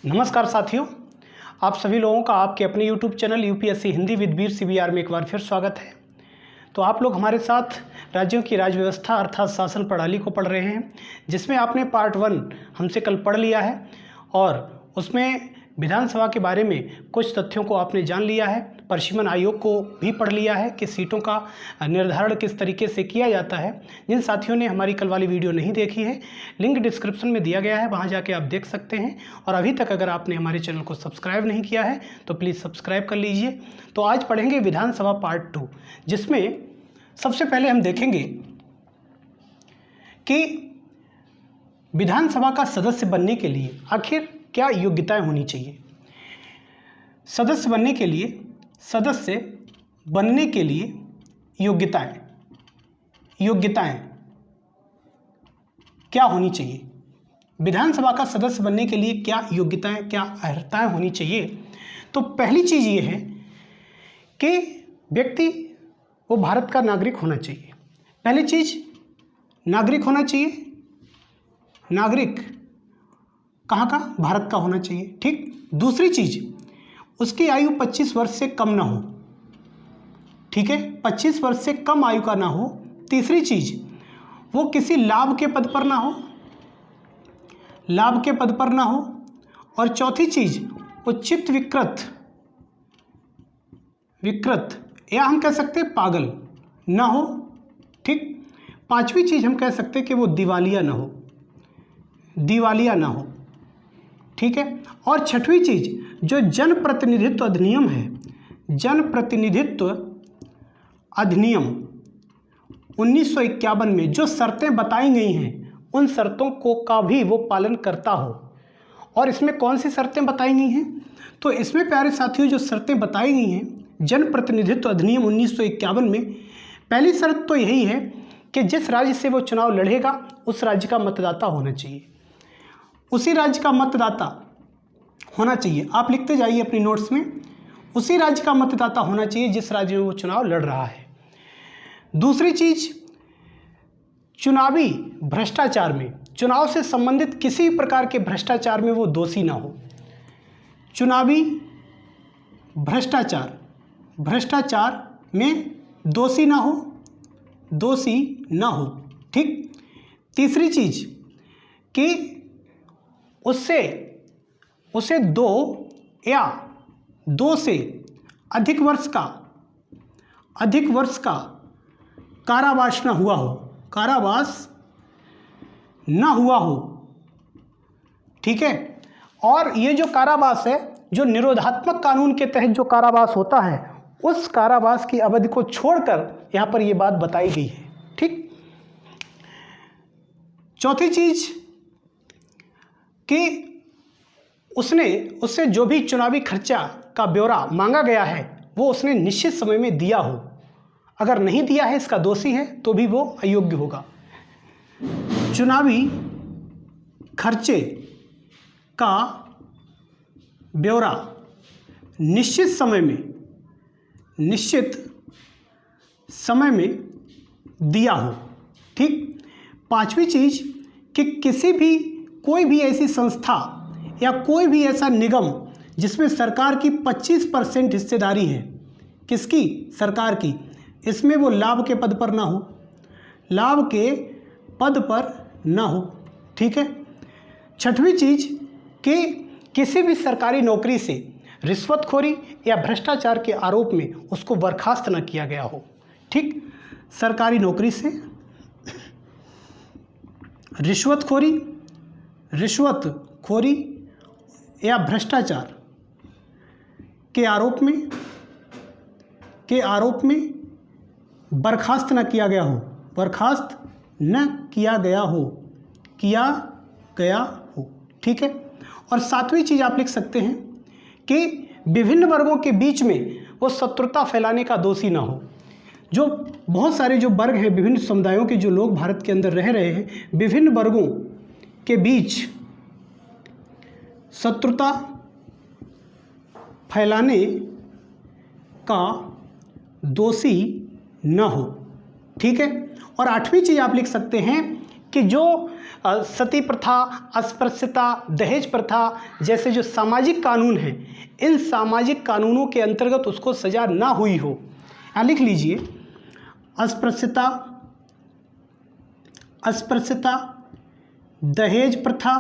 नमस्कार साथियों, आप सभी लोगों का आपके अपने YouTube channel UPSC Hindi with Veer CBR में एक बार फिर स्वागत है। तो आप लोग हमारे साथ राज्यों की राज्य व्यवस्था अर्थात शासन प्रणाली को पढ़ रहे हैं, जिसमें आपने पार्ट 1 हमसे कल पढ़ लिया है और उसमें विधानसभा के बारे में कुछ तथ्यों को आपने जान लिया है। परिसीमन आयोग को भी पढ़ लिया है कि सीटों का निर्धारण किस तरीके से किया जाता है। जिन साथियों ने हमारी कल वाली वीडियो नहीं देखी है, लिंक डिस्क्रिप्शन में दिया गया है, वहां जाके आप देख सकते हैं। और अभी तक अगर आपने हमारे चैनल को सब्सक्राइब नहीं किया है तो प्लीज़ सब्सक्राइब कर लीजिए। तो आज पढ़ेंगे विधानसभा पार्ट 2, जिसमें सबसे पहले हम देखेंगे कि विधानसभा का सदस्य बनने के लिए आखिर क्या योग्यताएं होनी चाहिए। सदस्य बनने के लिए योग्यताएं क्या होनी चाहिए। विधानसभा का सदस्य बनने के लिए क्या योग्यताएं, क्या अर्हताएं होनी चाहिए। तो पहली चीज़ ये है कि व्यक्ति वो भारत का नागरिक होना चाहिए। पहली चीज़ नागरिक होना चाहिए। नागरिक कहाँ का? भारत का होना चाहिए। ठीक। दूसरी चीज़, उसकी आयु 25 वर्ष से कम ना हो। ठीक है, 25 वर्ष से कम आयु का ना हो। तीसरी चीज़, वो किसी लाभ के पद पर ना हो। और चौथी चीज़, उचित विकृत या हम कह सकते हैं पागल ना हो। ठीक। पांचवी चीज़ हम कह सकते हैं कि वो दिवालिया ना हो। ठीक है। और छठवीं चीज़, जो जनप्रतिनिधित्व अधिनियम है, जनप्रतिनिधित्व अधिनियम 1951 में जो शर्तें बताई गई हैं, उन शर्तों का भी वो पालन करता हो। और इसमें कौन सी शर्तें बताई गई हैं? तो इसमें प्यारे साथियों जो शर्तें बताई गई हैं जनप्रतिनिधित्व अधिनियम 1951 में, पहली शर्त तो यही है कि जिस राज्य से वो चुनाव लड़ेगा उस राज्य का मतदाता होना चाहिए। उसी राज्य का मतदाता होना चाहिए। आप लिखते जाइए अपनी नोट्स में, उसी राज्य का मतदाता होना चाहिए जिस राज्य में वो चुनाव लड़ रहा है। दूसरी चीज, चुनावी भ्रष्टाचार में, चुनाव से संबंधित किसी प्रकार के भ्रष्टाचार में वो दोषी ना हो। चुनावी भ्रष्टाचार में दोषी ना हो। ठीक। तीसरी चीज कि उसे 2 से अधिक वर्ष का कारावास ना हुआ हो। ठीक है। और ये जो कारावास है, जो निरोधात्मक कानून के तहत जो कारावास होता है, उस कारावास की अवधि को छोड़कर यहाँ पर ये बात बताई गई है। ठीक। चौथी चीज कि उससे जो भी चुनावी खर्चा का ब्यौरा मांगा गया है वो उसने निश्चित समय में दिया हो। अगर नहीं दिया है, इसका दोषी है, तो भी वो अयोग्य होगा। चुनावी खर्चे का ब्यौरा निश्चित समय में दिया हो। ठीक। पांचवी चीज कि कोई भी ऐसी संस्था या कोई भी ऐसा निगम जिसमें सरकार की 25% हिस्सेदारी है, किसकी? सरकार की, इसमें वो लाभ के पद पर ना हो। ठीक है। छठवीं चीज कि किसी भी सरकारी नौकरी से रिश्वतखोरी या भ्रष्टाचार के आरोप में उसको बर्खास्त न किया गया हो। ठीक। सरकारी नौकरी से रिश्वतखोरी या भ्रष्टाचार के आरोप में बर्खास्त न किया गया हो। ठीक है। और सातवीं चीज आप लिख सकते हैं कि विभिन्न वर्गों के बीच में वो शत्रुता फैलाने का दोषी ना हो। जो बहुत सारे जो वर्ग हैं, विभिन्न समुदायों के जो लोग भारत के अंदर रह रहे हैं, विभिन्न वर्गों के बीच शत्रुता फैलाने का दोषी न हो। ठीक है। और आठवीं चीज़ आप लिख सकते हैं कि जो सती प्रथा, अस्पृश्यता, दहेज प्रथा जैसे जो सामाजिक कानून हैं, इन सामाजिक कानूनों के अंतर्गत उसको सज़ा ना हुई हो। यहाँ लिख लीजिए, अस्पृश्यता, दहेज प्रथा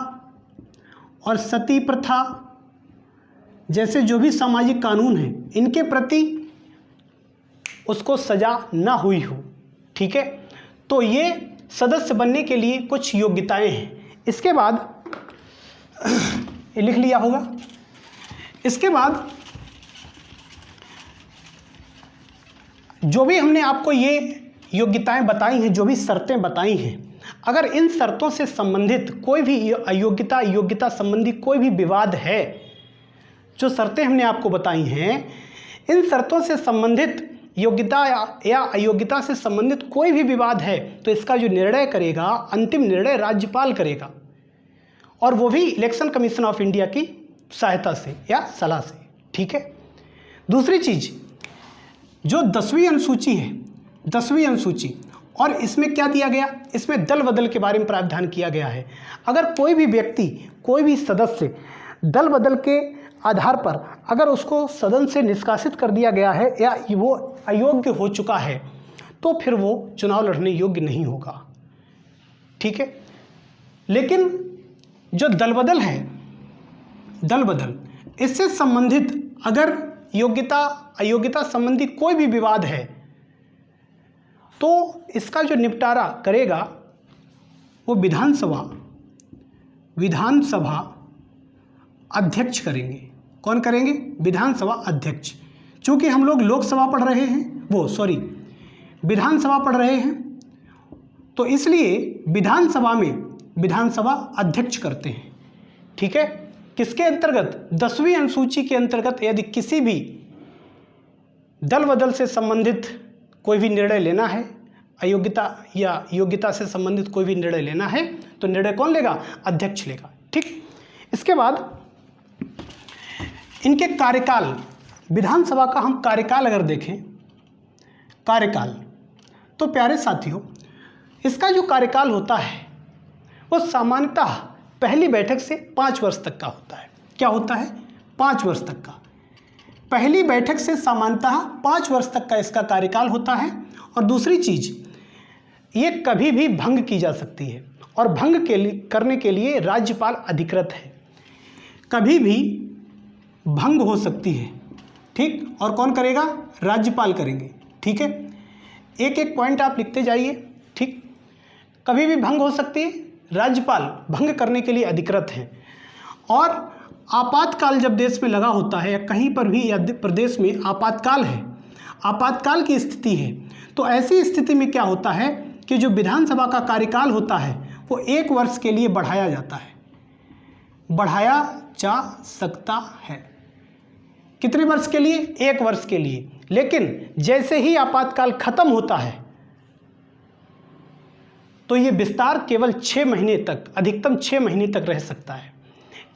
और सती प्रथा जैसे जो भी सामाजिक कानून हैं, इनके प्रति उसको सज़ा ना हुई हो। ठीक है, तो ये सदस्य बनने के लिए कुछ योग्यताएं हैं। इसके बाद ये लिख लिया होगा। इसके बाद जो भी हमने आपको ये योग्यताएं बताई हैं, जो भी शर्तें बताई हैं, अगर इन शर्तों से संबंधित कोई भी योग्यता संबंधी कोई भी विवाद है, जो शर्तें हमने आपको बताई हैं, इन शर्तों से संबंधित योग्यता या अयोग्यता से संबंधित कोई भी विवाद है, तो इसका जो निर्णय करेगा, अंतिम निर्णय राज्यपाल करेगा, और वो भी इलेक्शन कमीशन ऑफ इंडिया की सहायता से या सलाह से। ठीक है। दूसरी चीज़, जो 10वीं अनुसूची है, 10वीं अनुसूची, और इसमें क्या दिया गया, इसमें दल बदल के बारे में प्रावधान किया गया है। अगर कोई भी व्यक्ति, कोई भी सदस्य दल बदल के आधार पर अगर उसको सदन से निष्कासित कर दिया गया है या वो अयोग्य हो चुका है, तो फिर वो चुनाव लड़ने योग्य नहीं होगा। ठीक है। लेकिन जो दल बदल है, दल बदल, इससे संबंधित अगर योग्यता अयोग्यता संबंधी कोई भी विवाद है, तो इसका जो निपटारा करेगा वो विधानसभा अध्यक्ष करेंगे। कौन करेंगे? विधानसभा अध्यक्ष। चूंकि हम लोग लोकसभा पढ़ रहे हैं, विधानसभा पढ़ रहे हैं, तो इसलिए विधानसभा में विधानसभा अध्यक्ष करते हैं। ठीक है। किसके अंतर्गत? 10वीं अनुसूची के अंतर्गत यदि किसी भी दल बदल से संबंधित कोई भी निर्णय लेना है, अयोग्यता या योग्यता से संबंधित कोई भी निर्णय लेना है, तो निर्णय कौन लेगा? अध्यक्ष लेगा। ठीक। इसके बाद इनके कार्यकाल, विधानसभा का हम कार्यकाल अगर देखें, कार्यकाल, तो प्यारे साथियों, इसका जो कार्यकाल होता है वो सामान्यतः पहली बैठक से 5 वर्ष तक का होता है। क्या होता है? 5 वर्ष तक का। पहली बैठक से सामान्यतः 5 वर्ष तक का इसका कार्यकाल होता है। और दूसरी चीज़, ये कभी भी भंग की जा सकती है, और भंग करने के लिए राज्यपाल अधिकृत है। कभी भी भंग हो सकती है। ठीक। और कौन करेगा? राज्यपाल करेंगे। ठीक है। एक एक पॉइंट आप लिखते जाइए। ठीक। कभी भी भंग हो सकती है, राज्यपाल भंग करने के लिए अधिकृत हैं। और आपातकाल जब देश में लगा होता है, या कहीं पर भी या प्रदेश में आपातकाल है, आपातकाल की स्थिति है, तो ऐसी स्थिति में क्या होता है कि जो विधानसभा का कार्यकाल होता है वो 1 वर्ष के लिए बढ़ाया जाता है, बढ़ाया जा सकता है। कितने वर्ष के लिए? 1 वर्ष के लिए। लेकिन जैसे ही आपातकाल खत्म होता है, तो ये विस्तार केवल 6 महीने तक, अधिकतम 6 महीने तक रह सकता है।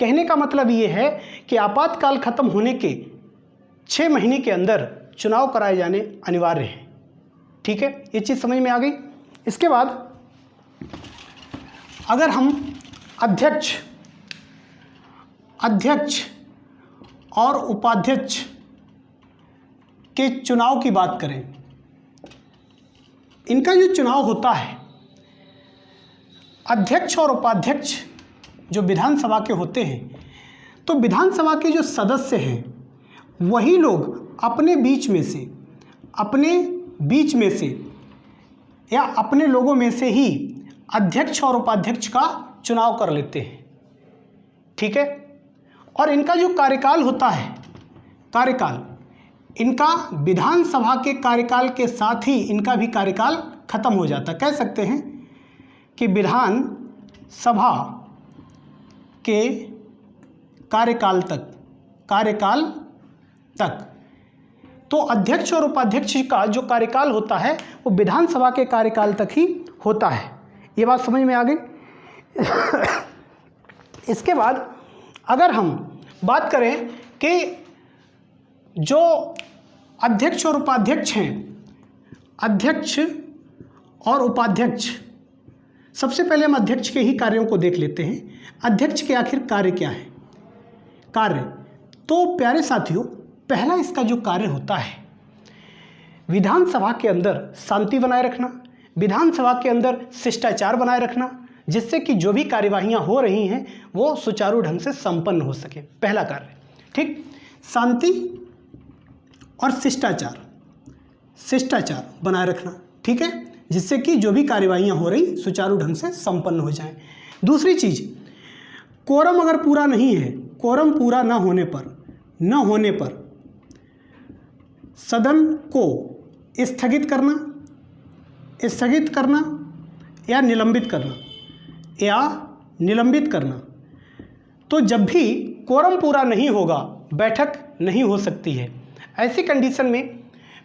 कहने का मतलब ये है कि आपातकाल खत्म होने के 6 महीने के अंदर चुनाव कराए जाने अनिवार्य हैं। ठीक है। ये चीज़ समझ में आ गई। इसके बाद अगर हम अध्यक्ष और उपाध्यक्ष के चुनाव की बात करें, इनका जो चुनाव होता है, अध्यक्ष और उपाध्यक्ष जो विधानसभा के होते हैं, तो विधानसभा के जो सदस्य हैं वही लोग अपने बीच में से या अपने लोगों में से ही अध्यक्ष और उपाध्यक्ष का चुनाव कर लेते हैं। ठीक है। और इनका जो कार्यकाल होता है, कार्यकाल, इनका विधानसभा के कार्यकाल के साथ ही इनका भी कार्यकाल खत्म हो जाता है। कह सकते हैं कि विधानसभा के कार्यकाल तक तो अध्यक्ष और उपाध्यक्ष का जो कार्यकाल होता है वो विधानसभा के कार्यकाल तक ही होता है। ये बात समझ में आ गई। इसके बाद अगर हम बात करें कि जो अध्यक्ष और उपाध्यक्ष हैं, अध्यक्ष और उपाध्यक्ष सबसे पहले हम अध्यक्ष के ही कार्यों को देख लेते हैं। अध्यक्ष के आखिर कार्य क्या है? कार्य तो प्यारे साथियों, पहला इसका जो कार्य होता है, विधानसभा के अंदर शांति बनाए रखना, विधानसभा के अंदर शिष्टाचार बनाए रखना, जिससे कि जो भी कार्यवाहियां हो रही हैं वो सुचारू ढंग से संपन्न हो सके। पहला कार्य, ठीक, शांति और शिष्टाचार बनाए रखना, ठीक है, जिससे कि जो भी कार्यवाहियां हो रही सुचारू ढंग से संपन्न हो जाएं। दूसरी चीज, कोरम अगर पूरा नहीं है, कोरम पूरा न होने पर सदन को स्थगित करना या निलंबित करना। तो जब भी कोरम पूरा नहीं होगा, बैठक नहीं हो सकती है। ऐसी कंडीशन में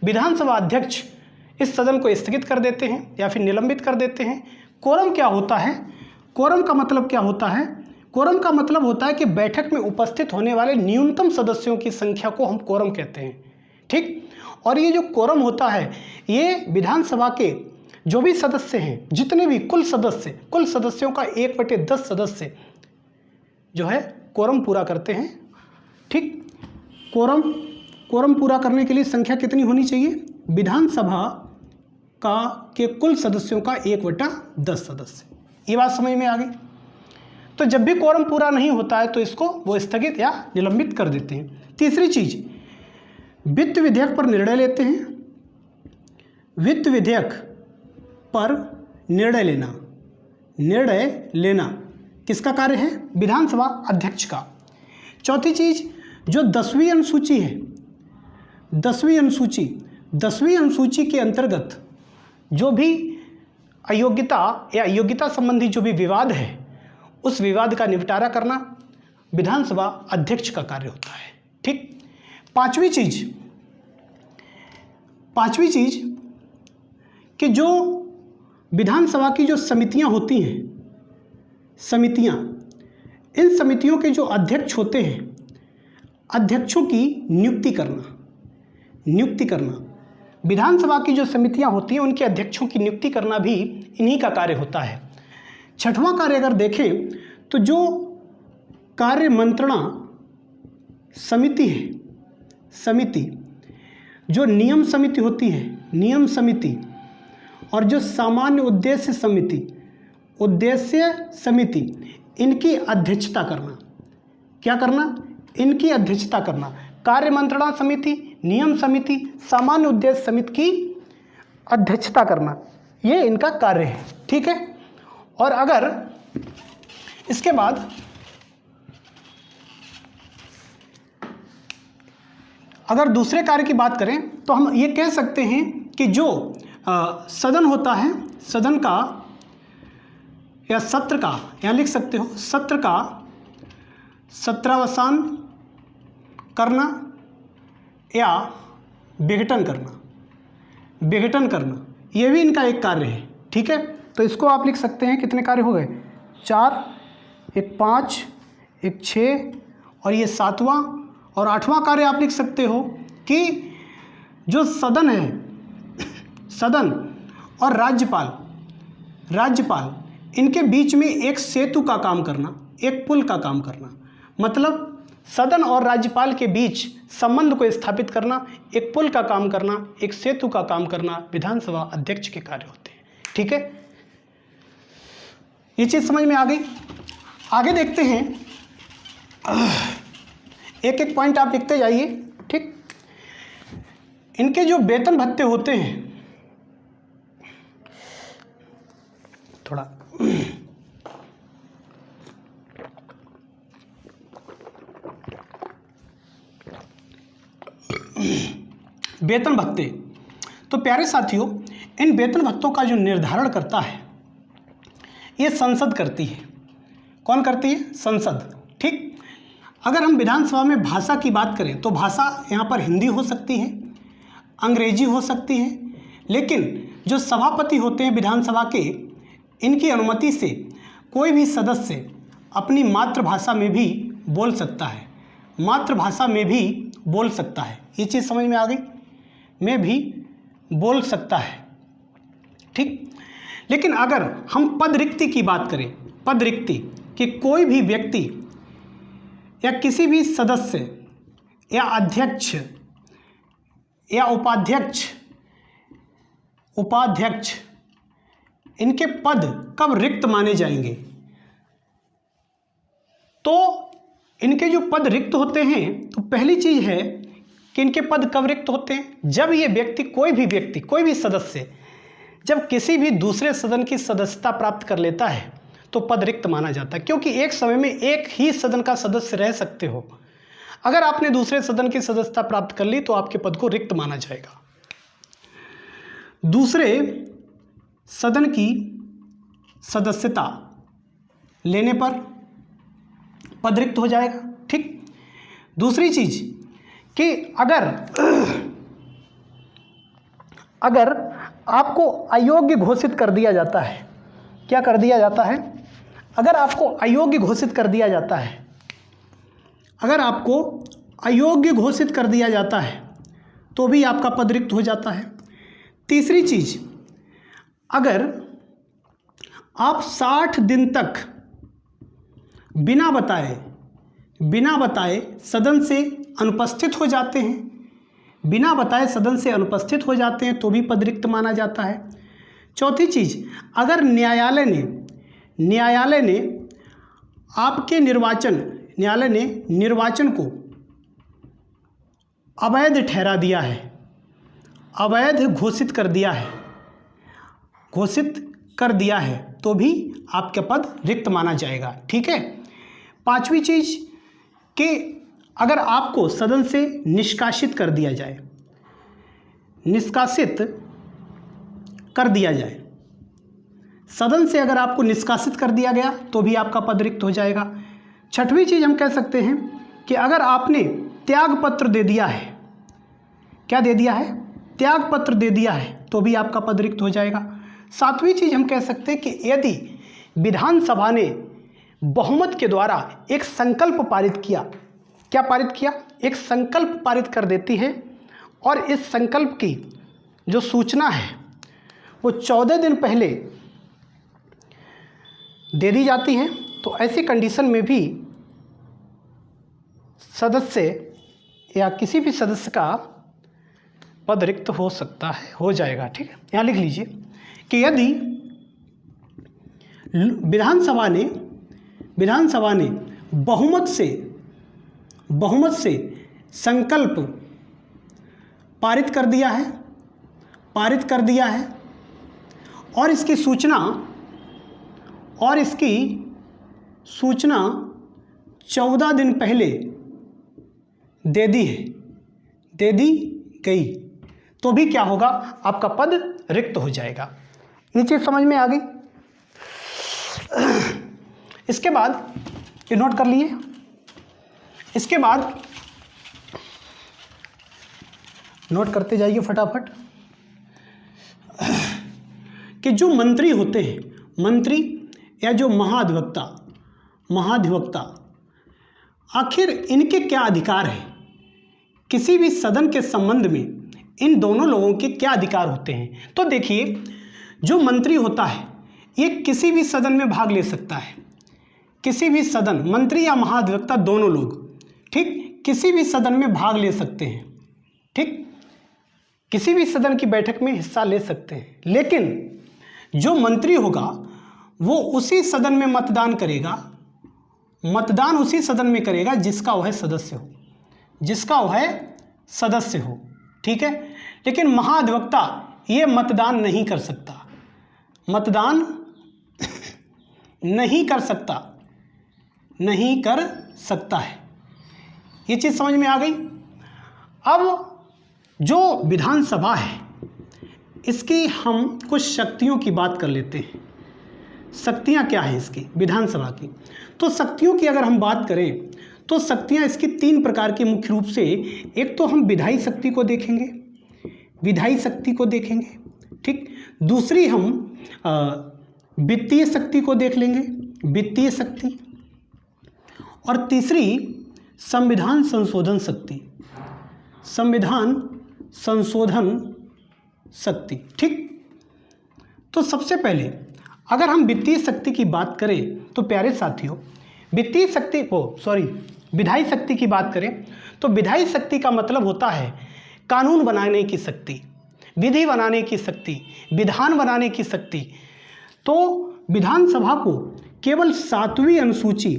विधानसभा अध्यक्ष इस सदन को स्थगित कर देते हैं या फिर निलंबित कर देते हैं। कोरम क्या होता है? कोरम का मतलब क्या होता है? कोरम का मतलब होता है कि बैठक में उपस्थित होने वाले न्यूनतम सदस्यों की संख्या को हम कोरम कहते हैं, ठीक। और ये जो कोरम होता है, ये विधानसभा के जो भी सदस्य हैं, जितने भी कुल सदस्यों का 1/10 सदस्य जो है कोरम पूरा करते हैं, ठीक। कोरम पूरा करने के लिए संख्या कितनी होनी चाहिए? विधानसभा के कुल सदस्यों का 1/10 सदस्य। ये बात समझ में आ गई? तो जब भी कोरम पूरा नहीं होता है तो इसको वो स्थगित या निलंबित कर देते हैं। तीसरी चीज, वित्त विधेयक पर निर्णय लेते हैं। वित्त विधेयक पर निर्णय लेना किसका कार्य है? विधानसभा अध्यक्ष का। चौथी चीज, जो 10वीं अनुसूची है, 10वीं अनुसूची के अंतर्गत जो भी अयोग्यता या योग्यता संबंधी जो भी विवाद है, उस विवाद का निपटारा करना विधानसभा अध्यक्ष का कार्य होता है, ठीक। पांचवी चीज कि जो विधानसभा की जो समितियां होती हैं, इन समितियों के जो अध्यक्ष होते हैं, अध्यक्षों की नियुक्ति करना। विधानसभा की जो समितियां होती हैं उनके अध्यक्षों की नियुक्ति करना भी इन्हीं का कार्य होता है। छठवां कार्य अगर देखें तो जो कार्य मंत्रणा समिति है, जो नियम समिति होती है, नियम समिति, और जो सामान्य उद्देश्य समिति, इनकी अध्यक्षता करना। क्या करना? इनकी अध्यक्षता करना। कार्य मंत्रणा समिति, नियम समिति, सामान्य उद्देश्य समिति की अध्यक्षता करना, ये इनका कार्य है, ठीक है। और अगर इसके बाद अगर दूसरे कार्य की बात करें तो हम ये कह सकते हैं कि जो सदन होता है, सदन का या सत्र का, यहाँ लिख सकते हो, सत्र का सत्रावसान करना या विघटन करना, ये भी इनका एक कार्य है, ठीक है। तो इसको आप लिख सकते हैं, कितने कार्य हो गए? 4, एक 5, एक 6 और ये 7वां और 8वां कार्य आप लिख सकते हो कि जो सदन है, सदन और राज्यपाल इनके बीच में एक सेतु का काम करना, एक पुल का काम करना। मतलब सदन और राज्यपाल के बीच संबंध को स्थापित करना, एक पुल का काम करना, एक सेतु का काम करना विधानसभा अध्यक्ष के कार्य होते हैं, ठीक है। ये चीज़ समझ में आ गई? आगे देखते हैं, एक एक पॉइंट आप लिखते जाइए, ठीक। इनके जो वेतन भत्ते होते हैं, थोड़ा वेतन भत्ते, तो प्यारे साथियों, इन वेतन भत्तों का जो निर्धारण करता है ये संसद करती है। कौन करती है? संसद, ठीक। अगर हम विधानसभा में भाषा की बात करें तो भाषा यहाँ पर हिंदी हो सकती है, अंग्रेजी हो सकती है, लेकिन जो सभापति होते हैं विधानसभा के, इनकी अनुमति से कोई भी सदस्य अपनी मातृभाषा में भी बोल सकता है, ये चीज़ समझ में आ गई? में भी बोल सकता है, ठीक। लेकिन अगर हम पद रिक्ति की बात करें, पद रिक्ति कि कोई भी व्यक्ति या किसी भी सदस्य या अध्यक्ष या उपाध्यक्ष इनके पद कब रिक्त माने जाएंगे, तो इनके जो पद रिक्त होते हैं, तो पहली चीज है कि इनके पद कब रिक्त होते हैं, जब ये व्यक्ति कोई भी सदस्य जब किसी भी दूसरे सदन की सदस्यता प्राप्त कर लेता है तो पद रिक्त माना जाता है, क्योंकि एक समय में एक ही सदन का सदस्य रह सकते हो। अगर आपने दूसरे सदन की सदस्यता प्राप्त कर ली तो आपके पद को रिक्त माना जाएगा। दूसरे सदन की सदस्यता लेने पर पद रिक्त हो जाएगा। ठीक। दूसरी चीज कि अगर आपको अयोग्य घोषित कर दिया जाता है, क्या कर दिया जाता है, अगर आपको अयोग्य घोषित कर दिया जाता है, अगर आपको अयोग्य घोषित कर दिया जाता है तो भी आपका पद रिक्त हो जाता है। तीसरी चीज, अगर आप 60 दिन तक बिना बताए सदन से अनुपस्थित हो जाते हैं, बिना बताए सदन से अनुपस्थित हो जाते हैं तो भी पद रिक्त माना जाता है। चौथी चीज, अगर न्यायालय ने आपके निर्वाचन को अवैध ठहरा दिया है, अवैध घोषित कर दिया है तो भी आपका पद रिक्त माना जाएगा। ठीक है। पांचवी चीज कि अगर आपको सदन से निष्कासित कर दिया जाए, सदन से अगर आपको निष्कासित कर दिया गया तो भी आपका पद रिक्त हो जाएगा। छठवीं चीज हम कह सकते हैं कि अगर आपने त्यागपत्र दे दिया है, क्या दे दिया है, त्यागपत्र दे दिया है तो भी आपका पद रिक्त हो जाएगा। सातवीं चीज हम कह सकते हैं कि यदि विधानसभा ने बहुमत के द्वारा एक संकल्प पारित किया, क्या पारित किया, एक संकल्प पारित कर देती है और इस संकल्प की जो सूचना है वो 14 दिन पहले दे दी जाती है, तो ऐसी कंडीशन में भी सदस्य या किसी भी सदस्य का पद रिक्त हो सकता है, हो जाएगा। ठीक है। यहाँ लिख लीजिए कि यदि विधानसभा ने बहुमत से संकल्प पारित कर दिया है और इसकी सूचना 14 दिन पहले दे दी गई तो भी क्या होगा, आपका पद रिक्त हो जाएगा। ये चीज समझ में आ गई। इसके बाद ये नोट कर लिए, इसके बाद नोट करते जाइए फटाफट कि जो मंत्री होते हैं, मंत्री या जो महाधिवक्ता आखिर इनके क्या अधिकार है, किसी भी सदन के संबंध में इन दोनों लोगों के क्या अधिकार होते हैं। तो देखिए, जो मंत्री होता है ये किसी भी सदन में भाग ले सकता है, किसी भी सदन, मंत्री या महाधिवक्ता दोनों लोग, ठीक, किसी भी सदन में भाग ले सकते हैं। ठीक, किसी भी सदन की बैठक में हिस्सा ले सकते हैं, लेकिन जो मंत्री होगा वो उसी सदन में मतदान उसी सदन में करेगा जिसका वह सदस्य हो, ठीक है। लेकिन महाधिवक्ता ये मतदान नहीं कर सकता है। ये चीज़ समझ में आ गई। अब जो विधानसभा है इसकी हम कुछ शक्तियों की बात कर लेते हैं। शक्तियाँ क्या हैं इसकी, विधानसभा की? तो शक्तियों की अगर हम बात करें तो शक्तियाँ इसकी 3 प्रकार की मुख्य रूप से, एक तो हम विधायी शक्ति को देखेंगे, ठीक। दूसरी हम वित्तीय शक्ति को देख लेंगे, वित्तीय शक्ति। और तीसरी संविधान संशोधन शक्ति, ठीक। तो सबसे पहले अगर हम वित्तीय शक्ति की बात करें तो प्यारे साथियों, वित्तीय शक्ति विधायी शक्ति की बात करें तो विधायी शक्ति का मतलब होता है कानून बनाने की शक्ति, विधि बनाने की शक्ति, विधान बनाने की शक्ति। तो विधानसभा को केवल 7वीं अनुसूची,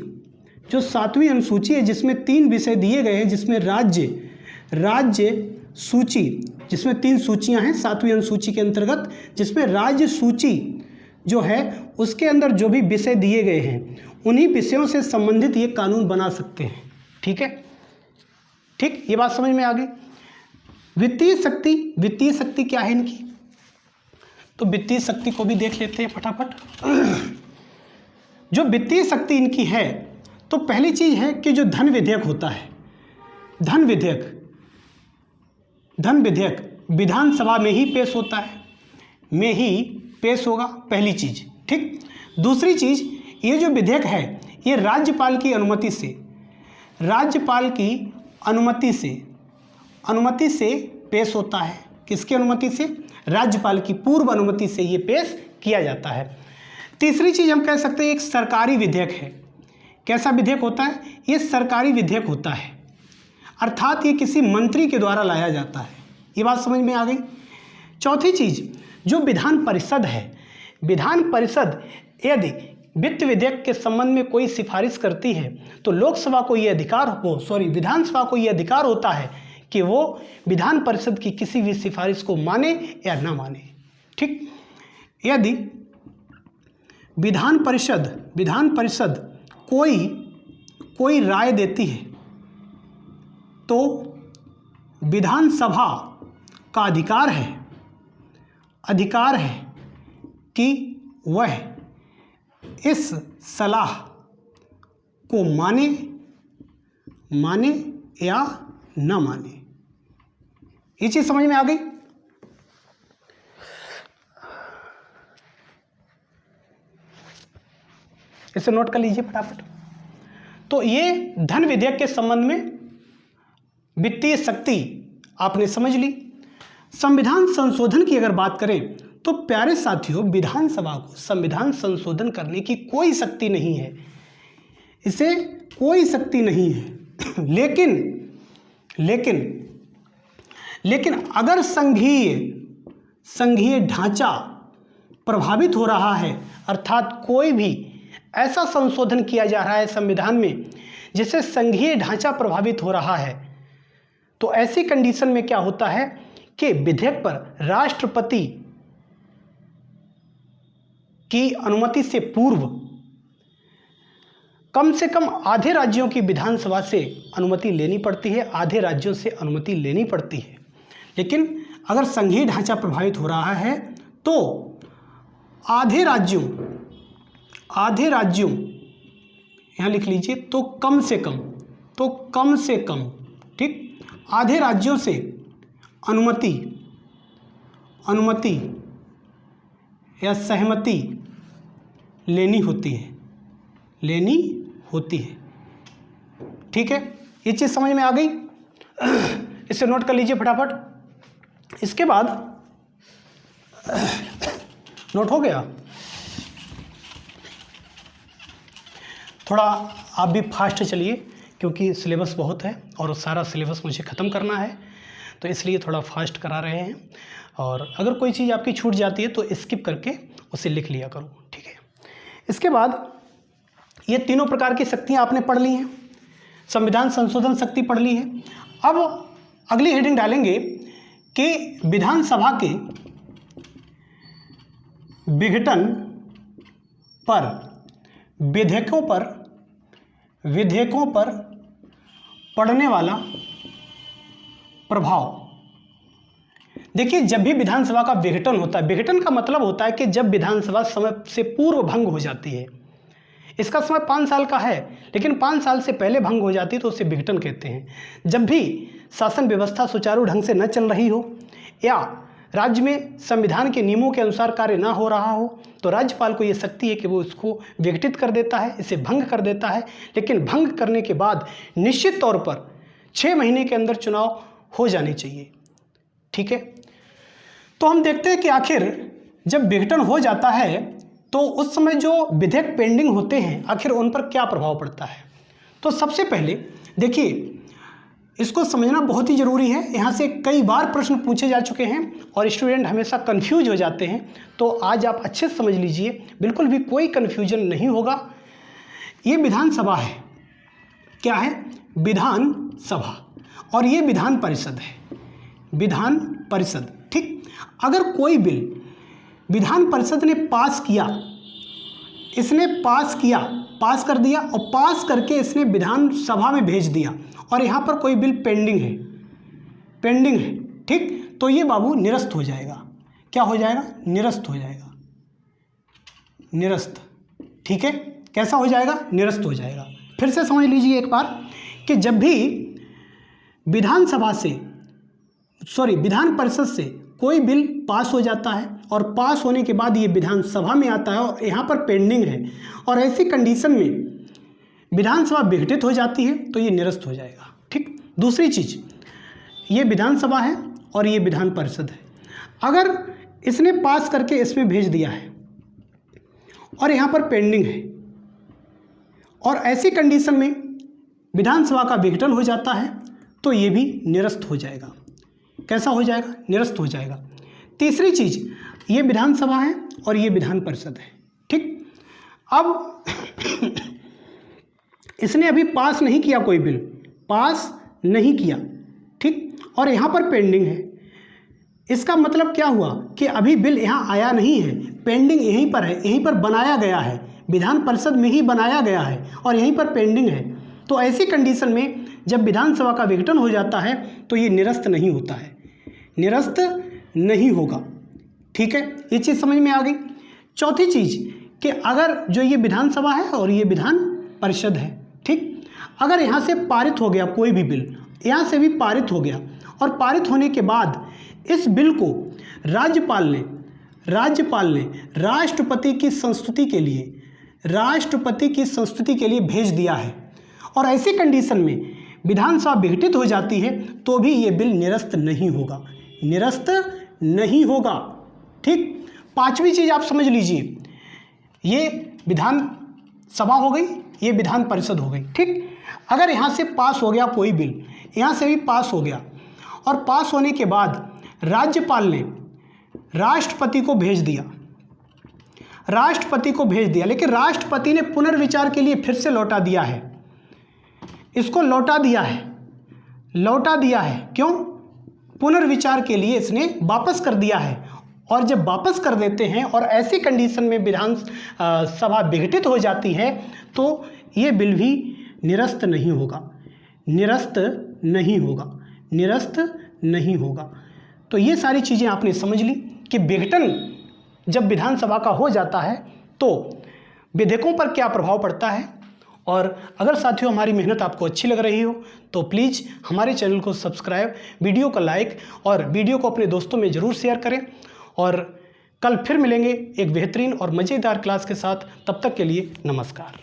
जो 7वीं अनुसूची है जिसमें 3 विषय दिए गए हैं, जिसमें राज्य सूची, जिसमें 3 सूचियां हैं 7वीं अनुसूची के अंतर्गत, जिसमें राज्य सूची जो है उसके अंदर जो भी विषय दिए गए हैं उन्हीं विषयों से संबंधित ये कानून बना सकते हैं। ठीक है, ठीक, ये बात समझ में आ गई। वित्तीय शक्ति क्या है इनकी, तो वित्तीय शक्ति को भी देख लेते हैं फटाफट। जो वित्तीय शक्ति इनकी है, तो पहली चीज है कि जो धन विधेयक होता है, धन विधेयक विधानसभा में ही पेश होता है, में ही पेश होगा, पहली चीज। ठीक, दूसरी चीज, ये जो विधेयक है ये राज्यपाल की अनुमति से पेश होता है। किसकी अनुमति से? राज्यपाल की पूर्व अनुमति से ये पेश किया जाता है। तीसरी चीज हम कह सकते हैं एक सरकारी विधेयक है। कैसा विधेयक होता है? ये सरकारी विधेयक होता है, अर्थात ये किसी मंत्री के द्वारा लाया जाता है। ये बात समझ में आ गई। चौथी चीज, जो विधान परिषद है, विधान परिषद यदि वित्त विधेयक के संबंध में कोई सिफारिश करती है तो लोकसभा को ये विधानसभा को ये अधिकार होता है कि वो विधान परिषद की किसी भी सिफारिश को माने या ना माने। ठीक, यदि विधान परिषद कोई राय देती है तो विधानसभा का अधिकार है कि वह इस सलाह को माने या न माने। ये चीज समझ में आ गई। इसे नोट कर लीजिए फटाफट। तो ये धन विधेयक के संबंध में वित्तीय शक्ति आपने समझ ली। संविधान संशोधन की अगर बात करें तो प्यारे साथियों, विधानसभा को संविधान संशोधन करने की कोई शक्ति नहीं है, इसे कोई शक्ति नहीं है। लेकिन अगर संघीय ढांचा प्रभावित हो रहा है, अर्थात कोई भी ऐसा संशोधन किया जा रहा है संविधान में जिससे संघीय ढांचा प्रभावित हो रहा है, तो ऐसी कंडीशन में क्या होता है कि विधेयक पर राष्ट्रपति की अनुमति से पूर्व कम से कम आधे राज्यों की विधानसभा से अनुमति लेनी पड़ती है, आधे राज्यों से अनुमति लेनी पड़ती है। लेकिन अगर संघीय ढांचा प्रभावित हो रहा है तो आधे राज्यों यहाँ लिख लीजिए, तो कम से कम ठीक, आधे राज्यों से अनुमति या सहमति लेनी होती है। ठीक है, ये चीज़ समझ में आ गई। इसे नोट कर लीजिए फटाफट। इसके बाद नोट हो गया। थोड़ा आप भी फास्ट चलिए क्योंकि सिलेबस बहुत है और सारा सिलेबस मुझे ख़त्म करना है, तो इसलिए थोड़ा फास्ट करा रहे हैं। और अगर कोई चीज़ आपकी छूट जाती है तो स्किप करके उसे लिख लिया करो। ठीक है, इसके बाद ये तीनों प्रकार की शक्तियाँ आपने पढ़ ली हैं, संविधान संशोधन शक्ति पढ़ ली है। अब अगली हेडिंग डालेंगे कि विधानसभा के विघटन पर विधेयकों पर पड़ने वाला प्रभाव। देखिए, जब भी विधानसभा का विघटन होता है, विघटन का मतलब होता है कि जब विधानसभा समय से पूर्व भंग हो जाती है, इसका समय 5 साल का है लेकिन 5 साल से पहले भंग हो जाती है तो उसे विघटन कहते हैं। जब भी शासन व्यवस्था सुचारू ढंग से न चल रही हो या राज्य में संविधान के नियमों के अनुसार कार्य ना हो रहा हो तो राज्यपाल को ये शक्ति है कि वो इसको विघटित कर देता है, इसे भंग कर देता है। लेकिन भंग करने के बाद निश्चित तौर पर 6 महीने के अंदर चुनाव हो जाने चाहिए। ठीक है, तो हम देखते हैं कि आखिर जब विघटन हो जाता है तो उस समय जो विधेयक पेंडिंग होते हैं आखिर उन पर क्या प्रभाव पड़ता है। तो सबसे पहले देखिए, इसको समझना बहुत ही ज़रूरी है। यहाँ से कई बार प्रश्न पूछे जा चुके हैं और स्टूडेंट हमेशा कंफ्यूज हो जाते हैं, तो आज आप अच्छे से समझ लीजिए, बिल्कुल भी कोई कन्फ्यूजन नहीं होगा। ये विधानसभा है, क्या है? विधान सभा, और ये विधान परिषद है, विधान परिषद। ठीक, अगर कोई बिल विधान परिषद ने पास किया, इसने पास किया, पास कर दिया और पास करके इसने विधान सभा में भेज दिया और यहाँ पर कोई बिल पेंडिंग है, पेंडिंग है, ठीक, तो ये बाबू निरस्त हो जाएगा। क्या हो जाएगा? निरस्त हो जाएगा, निरस्त। ठीक है, कैसा हो जाएगा? निरस्त हो जाएगा। फिर से समझ लीजिए एक बार कि जब भी विधानसभा से विधान परिषद से कोई बिल पास हो जाता है और पास होने के बाद ये विधानसभा में आता है और यहाँ पर पेंडिंग है और ऐसी कंडीशन में विधानसभा विघटित हो जाती है तो ये निरस्त हो जाएगा। ठीक, दूसरी चीज़, ये विधानसभा है और ये विधान परिषद है। अगर इसने पास करके इसमें भेज दिया है और यहाँ पर पेंडिंग है और ऐसी कंडीशन में विधानसभा का विघटन हो जाता है तो ये भी निरस्त हो जाएगा। कैसा हो जाएगा? निरस्त हो जाएगा। तीसरी चीज़, ये विधानसभा है और ये विधान परिषद है। ठीक, अब इसने अभी पास नहीं किया, कोई बिल पास नहीं किया, ठीक, और यहाँ पर पेंडिंग है। इसका मतलब क्या हुआ कि अभी बिल यहाँ आया नहीं है, पेंडिंग यहीं पर है, यहीं पर बनाया गया है, विधान परिषद में ही बनाया गया है और यहीं पर पेंडिंग है। तो ऐसी कंडीशन में जब विधानसभा का विघटन हो जाता है तो ये निरस्त नहीं होता है, निरस्त नहीं होगा। ठीक है, ये चीज़ समझ में आ गई। चौथी चीज़ कि अगर जो ये विधानसभा है और ये विधान परिषद है, ठीक, अगर यहाँ से पारित हो गया कोई भी बिल, यहाँ से भी पारित हो गया और पारित होने के बाद इस बिल को राज्यपाल ने राष्ट्रपति की संस्तुति के लिए भेज दिया है और ऐसी कंडीशन में विधानसभा विघटित हो जाती है तो भी ये बिल निरस्त नहीं होगा, निरस्त नहीं होगा। ठीक, पांचवी चीज़ आप समझ लीजिए, ये विधान सभा हो गई, ये विधान परिषद हो गई। ठीक, अगर यहाँ से पास हो गया कोई बिल, यहाँ से भी पास हो गया और पास होने के बाद राज्यपाल ने राष्ट्रपति को भेज दिया, लेकिन राष्ट्रपति ने पुनर्विचार के लिए फिर से लौटा दिया है, इसको लौटा दिया है। क्यों? पुनर्विचार के लिए इसने वापस कर दिया है। और जब वापस कर देते हैं और ऐसी कंडीशन में विधान सभा विघटित हो जाती है तो ये बिल भी निरस्त नहीं होगा, निरस्त नहीं होगा। तो ये सारी चीज़ें आपने समझ ली कि विघटन जब विधानसभा का हो जाता है तो विधेयकों पर क्या प्रभाव पड़ता है। और अगर साथियों हमारी मेहनत आपको अच्छी लग रही हो तो प्लीज़ हमारे चैनल को सब्सक्राइब, वीडियो को लाइक और वीडियो को अपने दोस्तों में ज़रूर शेयर करें। और कल फिर मिलेंगे एक बेहतरीन और मज़ेदार क्लास के साथ, तब तक के लिए नमस्कार।